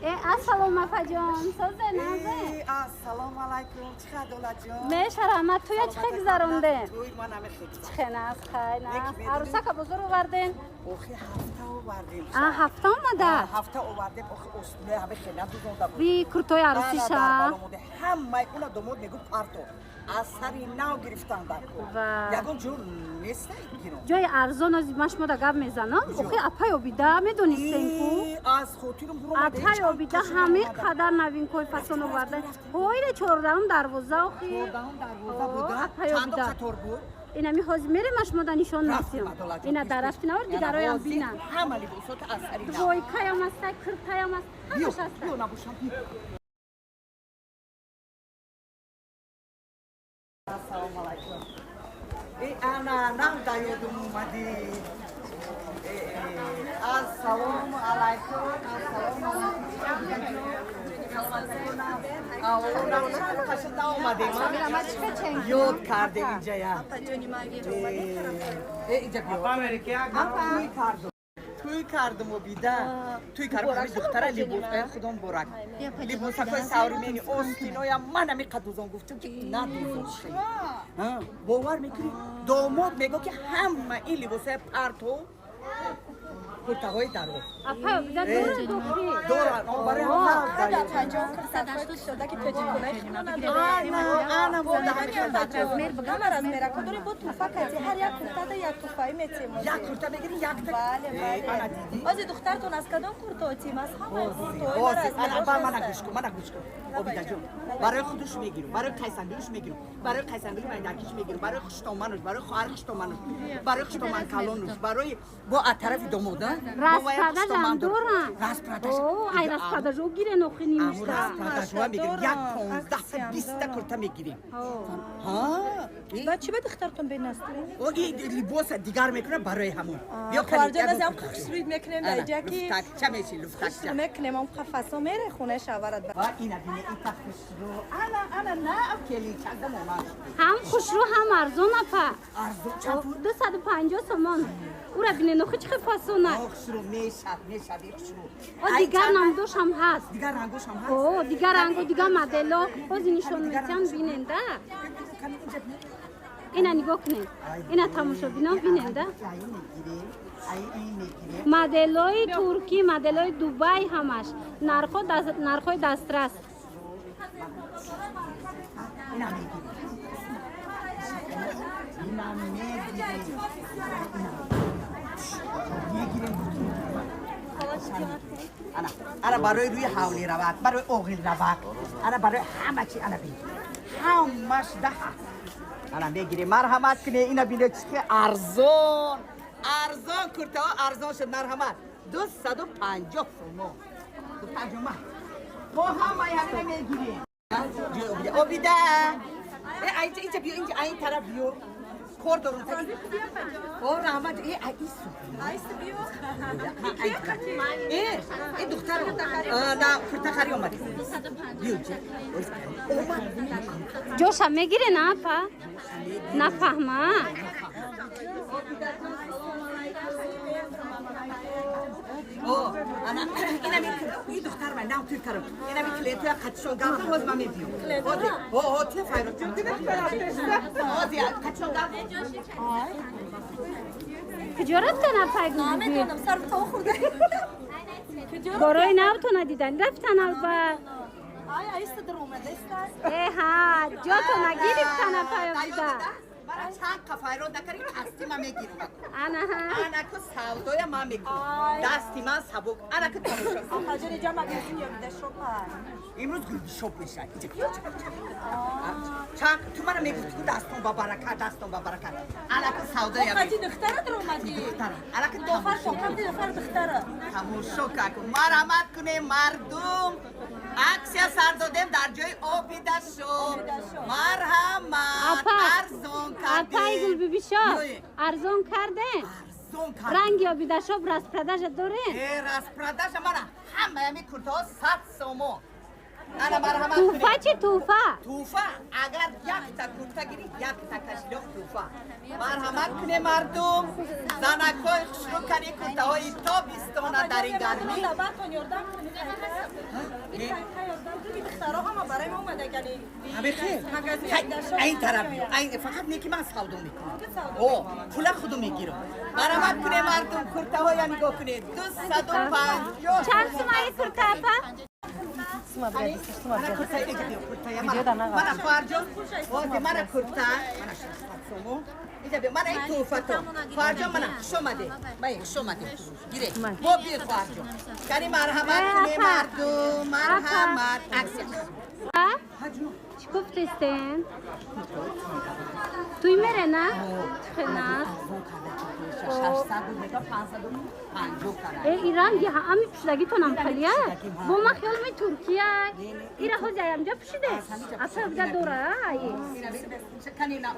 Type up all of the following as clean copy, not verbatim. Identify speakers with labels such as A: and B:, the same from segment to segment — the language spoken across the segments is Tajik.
A: Assalomu afajon, so'zi nazi?
B: Assalomu alaykum, chiqadi dolajon.
A: Mesharamat to'ya chiqa guzaronde.
B: To'y mana mexik.
A: Chiqenas, qaynas. Arusaka buzur ovardin.
B: Oxi hafta ovardin.
A: Hafta omada.
B: Hafta ovardin, oxi ustune habe khela duzonda بود.
A: وی کرتوی عروسیشا.
B: همه اونا دومود میگو پارتو. اثری ناو گرفتن در کو. یگون جور نیست گیرم.
A: جای ارزان از مشمودا گاب میزنم. اوکی اپای اوبیدا میدونستین کو؟
B: از خاطرم برو
A: اپای اوبیدا همه قدر نوین کوی فسون آورده. هویل چهاردهم دروازه اوکی.
B: چهاردهم دروازه بوده. چند تا خطور بود؟
A: اینا میخواست میره مشمودا نشون نسیم. اینا درفت نور دیگرای هم بینن.
B: همه لیبوسات اثری ناو.
A: وای کایم است، کرتایم است. همش است.
B: بیو نباشم بیو. Assalomu alaykum. Ana nam dayodim umadi. Assalomu alaykum. Qashida omadem. Yod kardi inja ya. Inja biyo. توی کردم و بیده توی کردم همه دختره لیبوسای خودم برک لیبوسای ساوریمینی اوستینویا من همی قدوزان گفتم که نه دوزان شد باور میکنی داماد میگه که همه این لیبوسای پرتو kurtagoy daro.
A: Apa bize doğru dokri.
B: Doğru. Barı ha.
C: Kada tajon kırsadaki şuradaki tecrübeler.
B: Ana bu da
C: размер бага размера который бо туфа кати har yak kurtada yak tufai metsemo.
B: Yak kurta begiri yak da.
C: Ana didi. Ozi duxtarton az kadon kurtoti mas hamay kurtoy.
B: Ana ba mana guşku. O bidajon. برای خودش میگیرم برای قیسندگیش میگیرم برای قیسندگی مندکیش میگیرم برای خوشتومانش برای خواهرش تومانش برای خوشتومان کالونش برای با طرف دومودا
A: راسپاداش هم دورن
B: راسپاداش
A: اوه ای راسپاداش رو گیره نخی نیمشتا
B: راسپاداش رو میگیریم یک 15 20 تا کرتا میگیریم ها
C: و چی باید اختارتون بین استرین؟
B: او این لیباس دیگر میکنه برای همون
C: بیا خارجان از هم خشوید میکنیم در اینجا که
B: لفتک چه میشی لفتک چه
C: میکنیم هم قفصا میره خونه شوارد
B: با اینا بینه این تخش رو انا نه کلی چندم اومد
A: هم خوش رو هم ارزون اپا
B: ارزون چند
A: 250 تومان او را بینه نخی چه فاسونه
B: خوش رو میشد خوش رو
A: و دیگر نمدوش هم هست
B: دیگر رنگوش هم هست
A: اوه دیگر رنگو دیگر مدلو بازی نشون میتن بیننده اینا نگاه کنید اینا تماشا بینم بیننده مدلوی ترکی مدلوی دوبای همش نرخوی دسترس
B: اینا میگیریم اینا میگیریم انا برای روی حولی روات برای اوغل روات انا برای همه چی انا بین همش ده انا میگیریم مرحمت کنه اینا بینه چه ارزان کرتا ارزان شد مرحمت 250 تومان 250 با همه همه میگیریم او بیده اینجا بیو اینجا این طرف بیو کور درون تا او رحمت ایسو بیو این دختر نه پرتخاری اومد بیو
A: جوشا میگیره نه پا نفهمه
B: انا این دختر من نام توی کارم اینا میکله توی قطشون گام باز من میبیو او توی فایل قطشون گام
A: کجورت کنه پیگو بی
C: نمیدونم سر تو خورده
A: برای نبتونه دیدن رفتن البته
C: ایست در اومده است
A: ها جا تو نگیرفتن پیگو
B: برای چند قفای رو نکاری دستی من میگیرم
A: انا
B: که سودای من میگیرم دستی من سبک انا که تماشا
C: آخه جوری جمع گیریم یه شوپر
B: امروز گل شوپ میشه چند تو من میگفتی که دستون با برکت انا که سودای
C: آخه دی دختره در اومدی
B: انا که
C: دختر شوکم دی دختر دختره
B: تماشا کن مرحمت کنه مردم عکس سر دادم در جای آبیده شو مرحمت ارزون کرده
A: اپای گل بیبیشا ارزون کرده رنگی آبیده شو راست پرداش داره
B: راست پرداش من همه همی کرده 100 سومو Ana marhamat
A: توفا
B: kune.
A: چی توفا؟
B: Tufa agar yak ta kurta giri yak ta kashloq tufa. Marhamat kune mardum. Zanakoy khshru kani kurta hoy tabistona dar in garmi.
C: براتون یاردم کنید یاردم دخترها هم برای ما اومده یعنی
B: Abi khair. Ayn taraf. Ayn fakat neki mas khavdum mikun. O pula khudum migiram. Marhamat kune mardum kurta hoy yani go kune 250.
A: چند سومایی کرتا اپا؟
B: Mana kurta ile gidiyor kurtaya. Mana farjon. O de mana kurta. Mana somu. İşte mana ilk tufato. Farjon mana şomade. Bay şomade. Gire. Bu bir farjon. Kani marhamat kune mardum. Marhamat. Aksiya.
A: ها؟ چی گفتستین؟ توی میره نه؟ خناس ایران یه همی پشتگی تونم خلیه با ما خیال می ترکیه ایره ها جایم جا پشیده اصلا بگه دوره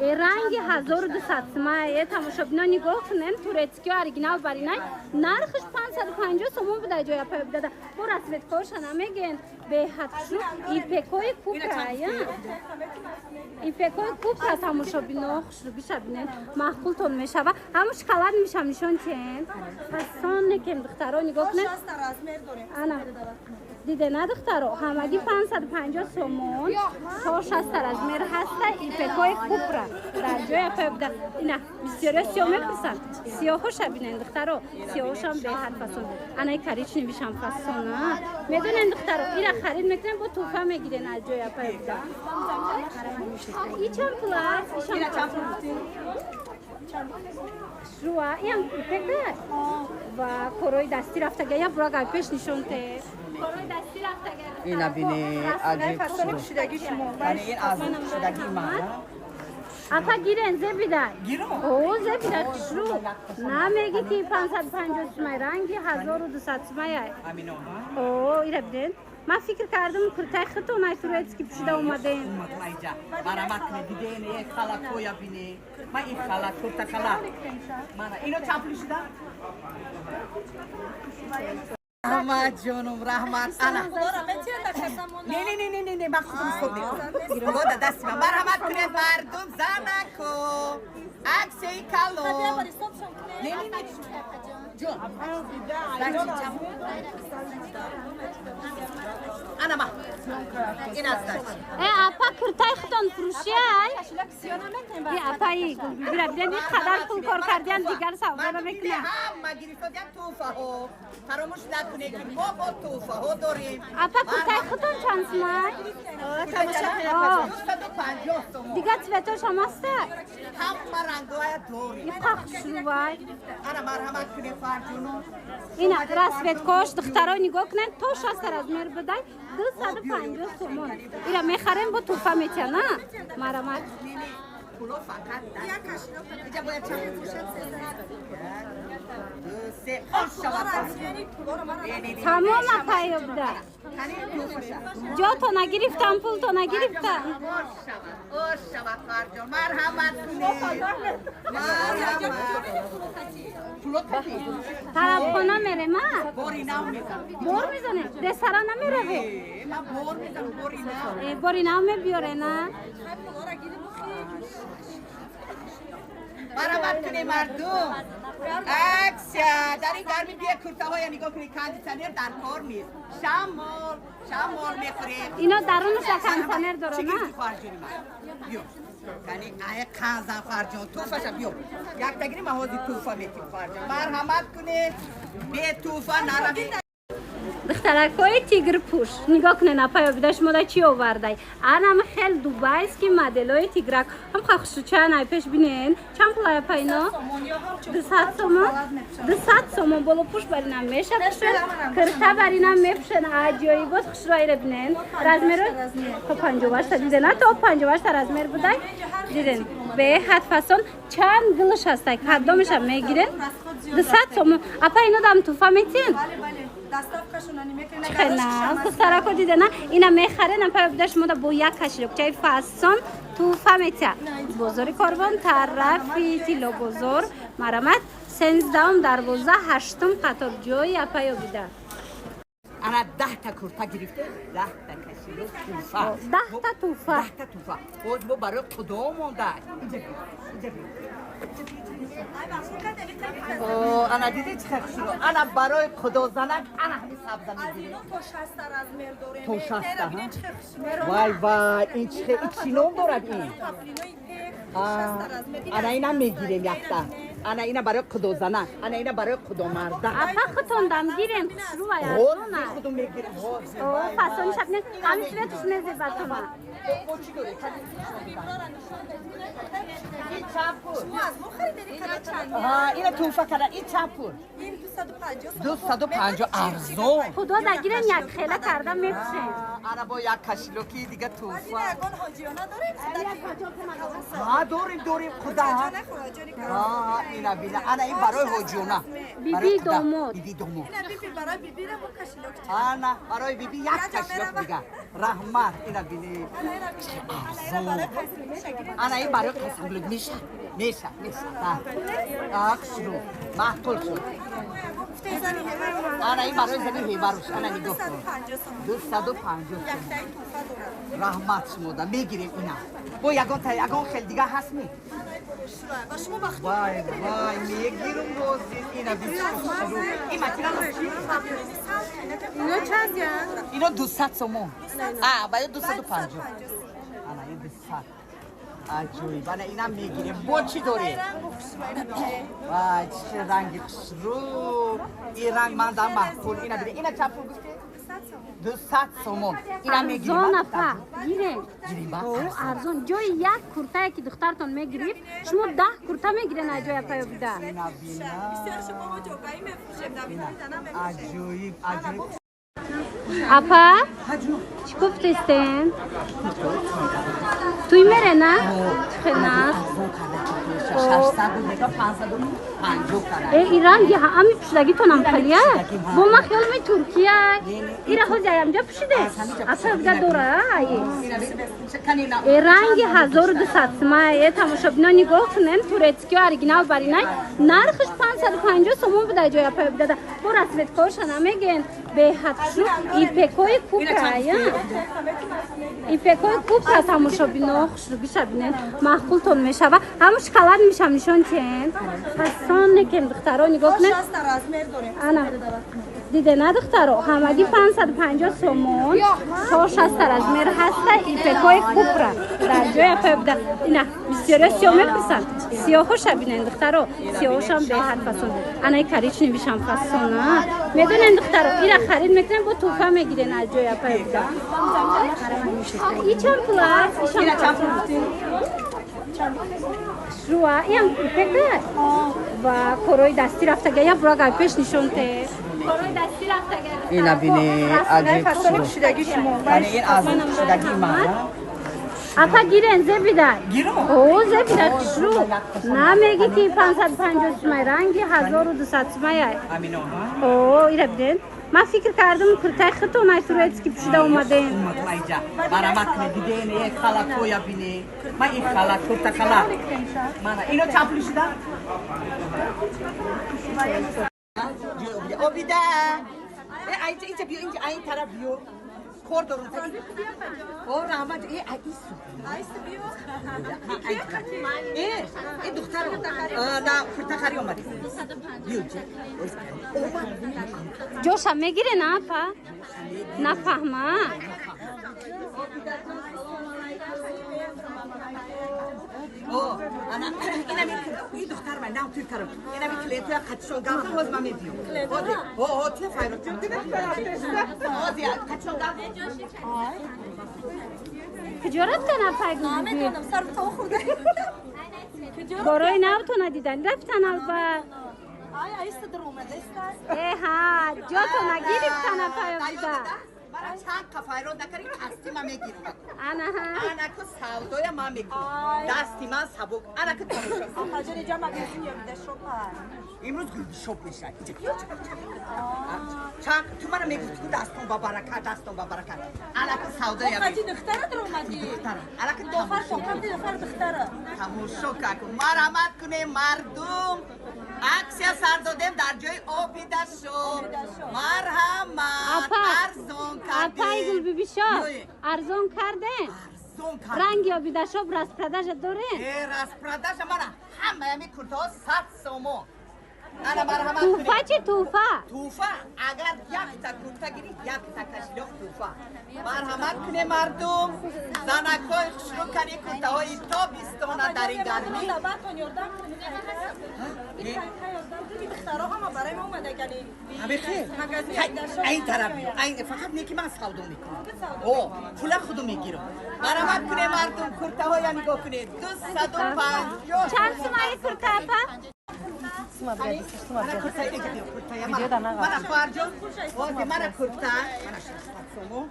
A: رنگ 1200 سمایه تماشا بینا نگاه کنن تورتسکی و اریگینال برینای نرخش 550 سومون بوده جای پای بوده با رسمت کارشن همه گن به حدشو ایپکوی کوپ رایه ایپکوی کوپ را تماشا بینا خوش رو بیشه بینن محقول تون میشه و همون شکلات میشم نشون چند پسان نکن دخترها نگاه کنن انا دیده نه دخترها همگی 550 سومون تا 60 از میر هسته ایپکوی کوپ را در جای پای بوده اینا بسیاری سیاه میخوستن سیاه خوش بینن دخترها سیاه خوش هم به حد فسان انا کاریچ نمیشم فسان میدونن دخترها اینا خرید میکنن با توفه میگیرن از جای پای بوده ایچم پلاس ایچم پلاس شروع این ایپک ده و کروی دستی رفته گه یا برا گل پیش نشون ته کروی دستی رفته گه
B: اینا بینه عجیب این از پشتگی من
A: اپا گیرن زبیده
B: گیرم
A: او زبیده شروع نمیگی که 550 سمای رنگی 1200 سمای
B: همین
A: او ایره بدین من فکر کردم کرتای خطو نایترویتسکی پشیده اومدین
B: اومدم اینجا مرحمت کنه دیدین یک خالا تویا بینه من این خالا کرتا خالا اینو چند پولیشیدم؟ رحمت جانم رحمت انا نه من خودم صبح میکنم خدا دستی من مرحمت کنه مردم زنکو عکس ای کالو نه جون انا ما این از داشت
A: اپا کرتای خطون فروشی ای اپایی بیره بیدن یک خدر پول کار کردین دیگر سوگه رو میکنه
B: همه گریفتن توفه ها فراموش نکنه که ما با توفه ها داریم
A: اپا کرتای خطون چند سمای؟
B: 250 تومن
A: دیگه تویتو شماسته؟
B: همه رنگای داریم
A: این پاک شروع بای
B: انا مرحمت کنه فرجونو
A: این رسویت کاش دخترها نگاه کنن تا 60 از میر بدن 250 تومن ایره میخرن با توفه میتین نه مرحمت
B: پولو فقط اینجا باید چند سه خوش شود
A: تمام اپایی بوده جا تو نگرفتم پول تو نگرفتم
B: خوش شود فرجون مرحمت کنه پولو کتی
A: طرف خونه میره ما
B: باری نام میزن
A: بور میزنه دسترا نمیره
B: من بور میزن باری نام
A: باری نام بیاره نه
B: مرحمت کنه مردم اکسیا در این گرمی بیا کرتا های نگاه کنی کاندیشنر در کار نیست شمال میخوره
A: اینا درونش کانسانر داره
B: چی
A: نه
B: گیری فرجونی من بیو یعنی آیا کانزن فرجون توفش بیو یک تگیری محوزی توفا میتیم فرجون مرحمت کنه به توفا نروی
A: دخترکای تیگر پوش نگاه کنن اپای بیداش مادا چی آورده هم خیلی دوبای است که مدلای تیگرک هم خواهشو چند پیش بینین چند پولای اپای اینا 200 سومون 200 سومون بالا پوش برینم میشه پوشن کرتا برینم میپوشن عجایی بود خوش رای رو بینین رزمیر تا 58 تا دیدن نه تا 58 تا رزمیر بودن دیدن به حد فصل چند گلش هسته که هر دومش هم میگیرن 200 سومون اپای اینا دام توفا میتین خیلی نه دخترکو دیده نه اینا میخرن هم پای بدش مادا با یک کشلوک چای فاسون تو فهمیته بزرگ کاروان طرفی تیلو بزرگ مرامت 13 12 8 قطار جای اپای بیده
B: انا 10 تا کورتا گرفته 10 تا کشیلو توفا
A: 10 تا توفا
B: 10 تا توفا خود ما برای کدوم مونده اینجا انا دیدی چه خشلو انا برای کدو زنک انا همین سبزه میگیرم تو شسته وای وای این چه چینوم دارد این انا اینا میگیریم یکتا انا اینا برای کدو زنک انا اینا برای کدو مرده
A: اپا خطون دم گیریم رو و
B: خود خودم میگیرم
A: فاسون شبنه همیش بهتش نزه باتونا
B: این چند اینا توفا کردن این چند پول 250 ارزون
A: خدا دگیرن یک خیله کردم میپشه
B: انا با یک کشیلوکی دیگه توفا ها دوریم خدا اینا بینا انا این برای هجونا
A: بیبی دومود
B: بیبی انا برای بیبی یک کشیلوک دیگه رحمت اینا بینی انا این برای قسملوک میشه اخشلو محطول شد انا این برای زنی هیبروش انا نگاه کن 250 رحمت شما میگیریم اینا با یگان خیلی دیگه هست می وای میگیرم روزین اینا بیشتر این مکینا
C: اینا چند یا؟
B: اینا 200 سومون باید 250 انا این 200 عجیب انا اینا میگیریم با چی داری؟ وای چه رنگی خسرو این رنگ من دارم محفول اینا بیده اینا چه پول گفتی؟ 200 سومون اینا میگیریم
A: ارزون اپا گیریم
B: با
A: ارزون جای یک کرتا که دخترتون میگیریم شما 10 کرتا میگیرین از جای اپا بیده
B: اینا بینا عجیب
A: اپا چی گفتستین؟ توی میره نه؟ خیلی نه
B: 650
A: این رنگی همی پشتگی تونم خلیه با ما خیال می ترکیه این را خوزی همجا پشیده اصلا بگه دوره این رنگی 1200 سمایه تماشا بینا نگاه کنن تورتسکی و اریگینال برینه نرخش 550 سومون بده جای پای بده با رسمت کارشن همگین به حد شو این پکوی کوپه این پکوی کوپه تماشا بینا خوشروگی شبینن محقول تون میشه و همون شکلات میشم نشان چند پسان که دخترها نگاه کنن انا دیده نه دخترها همگی 550 سومون 6 رزمیر هسته این پکای کوپره در جای پای بده اینا بسیاری سیاه میپسن سیاه خوش بینن دخترها سیاهش هم به حد فسون انا این کاریچ نمیشم فسونه میدونن دخترها این را خرید میکنن با توفه میگیرن از جای پای بده این چند پول است؟ این چند پول شروع این پکه و کروی دستی رفته گیا برای پیش نشونته کروی دستی رفته گیا
B: اینا بینی عجیب این از پوشیدگی من
A: اپا گیرن زبیدن
B: گیرم
A: او زبیدن شروع نمیگی که 550 سمای رنگی 1200 سمای
B: امینو
A: او ایره بدین من فکر کردم کرتای خطو نایتورایتسکی پوشیده اومدین
B: اومد اینجا برامت دیدین یک خالا تویا بینی من این خالا کرتا خالا من اینو چند پوشیده او بیده اینجا بیو اینجا این طرف بیو کور دارون تا او رحمت ایسو این دختر نه پرتخاری اومدی بیو
A: جوش هم میگیره نه پا نفهمه
B: انا این دختر من نام توی کارم اینا میکلیت یا کاتشون گاف باز من میدیو او چه فایده آزیا کاتشون گاف
A: کجورت کنه پایگو
C: نمیدونم سر تو خورده
A: برای نوتو ندیدن رفتن البا
C: آیا ایست در اومده است
A: ها جو تو نگیرفتن پایگو
B: برای چند کفای رو نکاری کستی من میگیرم
A: انا
B: که سودای من میگیرم دستی من سبک انا که تماشا
C: آجر اینجا مگزین میده شوپر
B: امروز گوشی شوپ میشه چند تو من میگی تو دستون با برکت انا که سودای من
C: خاجی دختره در اومدی
B: انا که
C: دختر شوپر دختره
B: تماشا کن مرحمت کنه مردم аксия сар додем дар ҷои обидашо марҳамат арзон
A: апай гулбибишо арзон кардем ранги обидашоб распродажа дорем
B: распродажа мана ҳамаями куртаҳо 100 сомон ана марҳамат
A: туфа чи туфа
B: туфа агар якта курта гирӣ якта кашилёк туфа марҳамат куне мардум занакҳои хушрӯкани куртаҳои тобистона дар ин гармӣ ин тараф фақат неки ман савдо мекунам пула худу мегирам марҳамат куне мардум куртаҳоя нигоҳ кунед 250
A: чанд сумаи курта апа
B: Mana Farjon, mana kurta, mana somo.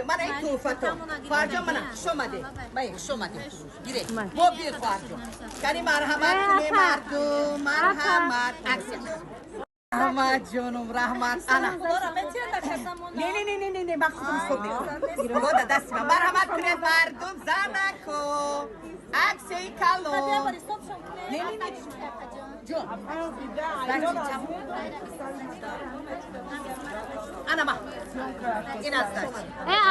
B: Mana itu foto. Farjon mana şomade. Baik şomade. Gire. Mobil Farjon. Kani marhamat kune mardum, marhamat. Aksi. Rahmat canım, rahmat. Ana. Ne, bak kudum sobi. Roda dasma. Marhamat kune mardum, zanako. Aksi kalo. Ne. John. Ana ma. İnazdaş.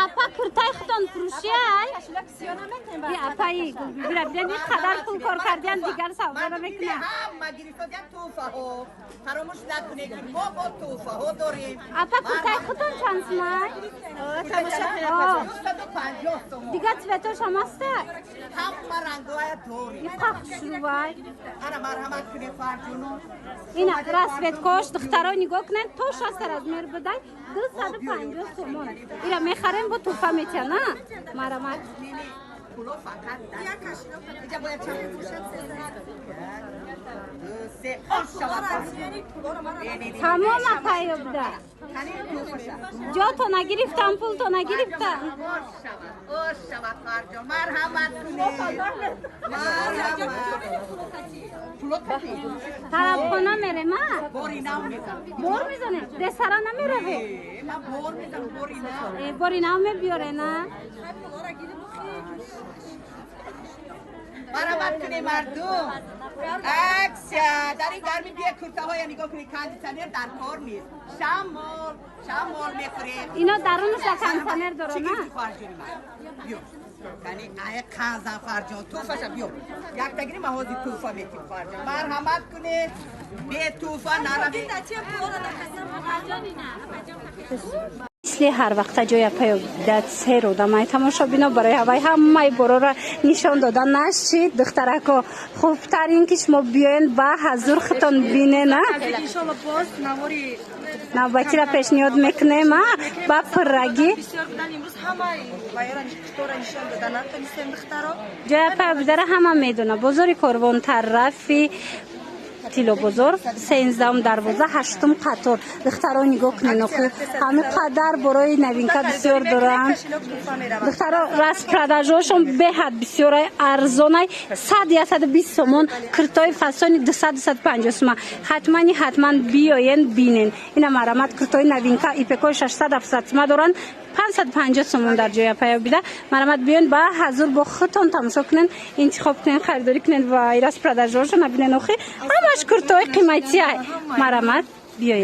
A: апа куртаи худон фурӯшиай апаи гулбибира бинед ин қадар пул кор кардиан дигар савдо намекунам
B: Hamma giriftogan tufaҳо. Фаромӯш накунед ки мо бо туфаҳо дорем.
A: апа куртаи худон чанд сумай
B: 250 сом.
A: дигар цветош ҳам аста
B: Hamma рангҳоя дорем.
A: ин қа хушрӯбай
B: Ана марҳамат кунед фарҷоно.
A: ина расветкош духтаро нигоҳ кунед то 60 размер бидай 250 сомон ира мехарем бо туфа метиана марамат
B: Пуло фақат иҷа бояд чанд се
A: тамом апаё буда ҷото нагирифтам пулто нагирифтам
B: Oshava Farjon, marhamat kuned.
A: тарабхона мерем а
B: Bori nav mezan.
A: бор мезанем десара намераве
B: Ma bor mezan, bori nav.
A: бори нав мебиёре на
B: Marhamat kuned mardum. Aksiya, dar in garmi biya kurtahoya nigah kuned konditsioner dar kor nist. Shamol mekhure.
A: ино дарунашда кондитсионер доро на
B: Farjoni ma. Biyo. Yani aya kanzan Farjon. Tufasha biyo. Yakta giri ma hozi tufa metim Farjon. Marhamat kuned. Be tufa naravi.
A: мисли ҳар вақта ҷоя паёбида се родамай тамошобино барои ҳаваи ҳамаи борора нишон дода нашид духтарако хубтарин ки шумо биёен ба ҳазур хитон бинена навбатира пешниҳод мекунем ба пуррагӣ ҷоя паёбидара ҳама медона бозори корвон тарафи тило бозор 16 дарвоза 8 қатор духтаро нигоҳ кунед ҳамин қадар борои новинка бисёр доранд духтаро распродажаошон беҳад бисёрай арзонай 100-120 сомон куртои фасони 200-250 сомон ҳатман биёен бинен ина марамат куртои новинка ипекои 600-700 сомон доранд 550 сомон дар ҷоя паёбида марамат биёен ба ҳазур бо худтон тамошо кунед интихоб кунед харидорӣ кунед ва распродажаошон набинен охи ҳамаш куртои қиматиай марамат биёед